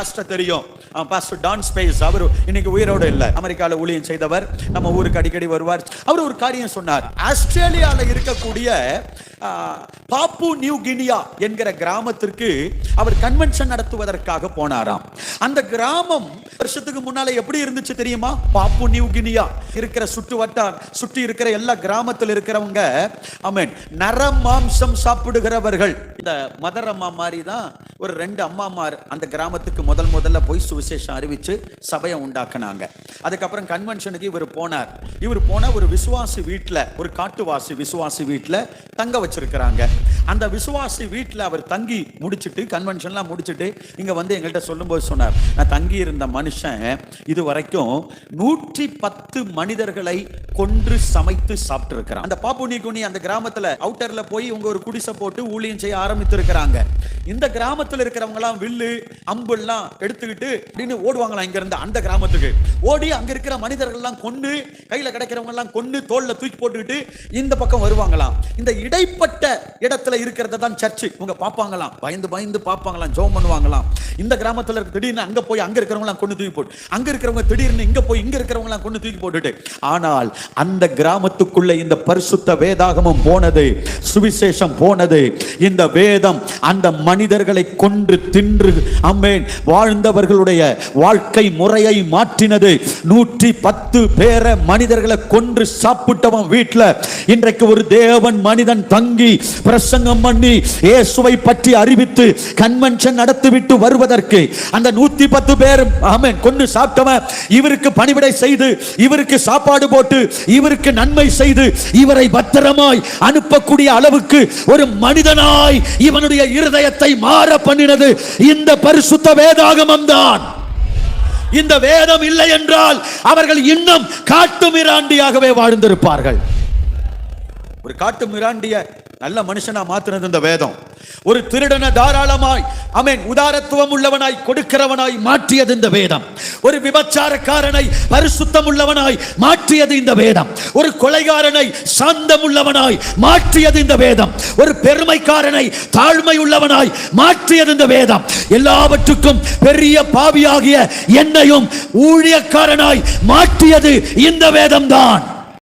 Pastor தெரியும், pastor Don space. அவர் இன்னைக்கு உயிரோடு இல்லை, அமெரிக்காவில் ஊழியம் செய்தவர், நம்ம ஊருக்கு அடிக்கடி வருவார். அவர் ஒரு காரியம் சொன்னார். ஆஸ்திரேலியாவில் இருக்கக்கூடிய பாப்பு நியூ கினியா என்கிற கிராமத்திற்கு அவர் கன்வென்ஷன் நடத்துவதற்காக போனாராம். அந்த கிராமம் வருஷத்துக்கு முன்னால எப்படி இருந்துச்சு தெரியுமா? பாப்பு நியூ கினியா இருக்கிற சுற்றி இருக்கிற எல்லா கிராமத்தில் இருக்கிறவங்க ஆமென் நரமாம்சம் சாப்பிடுகிறவர்கள். இந்த மதர் அம்மா மாதிரி தான் ஒரு 2 அம்மாமார் அந்த கிராமத்துக்கு முதல்ல போய் சுவிசேஷம் அறிவிச்சு சபையை உண்டாக்குனாங்க. அதுக்கப்புறம் கன்வென்ஷனுக்கு இவர் போன ஒரு விசுவாசி வீட்டில், ஒரு காட்டுவாசி விசுவாசி வீட்டில் தங்க வச்சிருக்கிறாங்க. அந்த விசுவாசி வீட்டில் அவர் தங்கி முடிச்சுட்டு, கன்வென்ஷன்லாம் முடிச்சுட்டு இங்க வந்து எங்கள்கிட்ட சொல்லும்போது சொன்னார், நான் தங்கி இருந்த மனுஷன் இது வரைக்கும் 110 மனிதர்களை கொன்று சமைத்து சாப்பிட்டு இருக்கிறான். அந்த பாப்பு நியூ கினியா அந்த கிராமத்துல அவுட்டர்ல போய் இவங்க ஒரு குடிசை போட்டு ஊழியம் செய்ய ஆரம்பித்து இருக்கிறாங்க. இந்த கிராமத்தில் இருக்கிறவங்க எல்லாம் வில்லு அம்பு எல்லாம் எடுத்துக்கிட்டு அப்படின்னு ஓடுவாங்களாம். இங்க இருந்து அந்த கிராமத்துக்கு ஓடி அங்க இருக்கிற மனிதர்கள் எல்லாம் கொண்டு, கையில கிடைக்கிறவங்க எல்லாம் கொண்டு தோல்ல தூக்கி போட்டுக்கிட்டு இந்த பக்கம் வருவாங்களாம். இந்த இடைப்பட்ட இடத்துல இருக்கிறத தான் சர்ச்சு. இவங்க பாப்பாங்களாம், பயந்து பாப்பாங்களாம், ஜெபம் பண்ணுவாங்களாம். இந்த கிராமத்துல இருக்க திடீர்னு அங்க போய் அங்க இருக்கிறவங்க எல்லாம் கொண்டு தூக்கி போட்டு, அங்க இருக்கிறவங்க திடீர்னு இங்க போய் இங்க இருக்கிறவங்க எல்லாம் கொண்டு தூக்கி போட்டுட்டு, ஆனால் அந்த கிராமத்துக்குள்ள இந்த பரிசுத்த வேதாகமம் போனது, சுவிசேஷம் போனது. இந்த வேதம் அந்த மனிதர்களை கொன்று தின்று ஆமென் வாழ்ந்தவர்களுடைய வாழ்க்கை முறையை மாற்றினது. 110 பேரை மனிதர்களை கொன்று சாப்பிட்டவன் வீட்டில் இன்றைக்கு ஒரு தேவன் மனிதன் தங்கி பிரசங்கம் பண்ணி இயேசுவை பற்றி அறிவித்து கன்வென்ஷன் நடத்திவிட்டு வருவதற்கு அந்த 110 பேர் ஆமென் கொன்று சாப்பிட்டவன் இவருக்கு பணிவிடை செய்து, இவருக்கு சாப்பாடு போட்டு, இவருக்கு நன்மை செய்து, இவரை பத்திரமாய் அனுப்பக்கூடிய அளவுக்கு ஒரு மனிதனாய் இவனுடைய இருதயத்தை மாற பண்ணினது இந்த பரிசுத்த வேதாகமம் தான். இந்த வேதம் இல்லை என்றால் அவர்கள் இன்னும் காட்டு மிராண்டியாகவே வாழ்ந்திருப்பார்கள். ஒரு காட்டு மிராண்டிய நல்ல மனுஷனா மாத்தினது இந்த வேதம். ஒரு திருடன தாராளமாய் ஆமென் உதாரத்துவம் உள்ளவனாய் கொடுக்கிறவனாய் மாற்றியது இந்த வேதம். ஒரு விபச்சாரக்காரனை பரிசுத்தம் உள்ளவனாய் மாற்றியது இந்த வேதம். ஒரு கொலைகாரனை சாந்தம் உள்ளவனாய் மாற்றியது இந்த வேதம். ஒரு பெருமைக்காரனை தாழ்மை உள்ளவனாய் மாற்றியது இந்த வேதம். எல்லாவற்றுக்கும் பெரிய பாவியாகிய என்னையும் ஊழியக்காரனாய் மாற்றியது இந்த வேதம் தான்.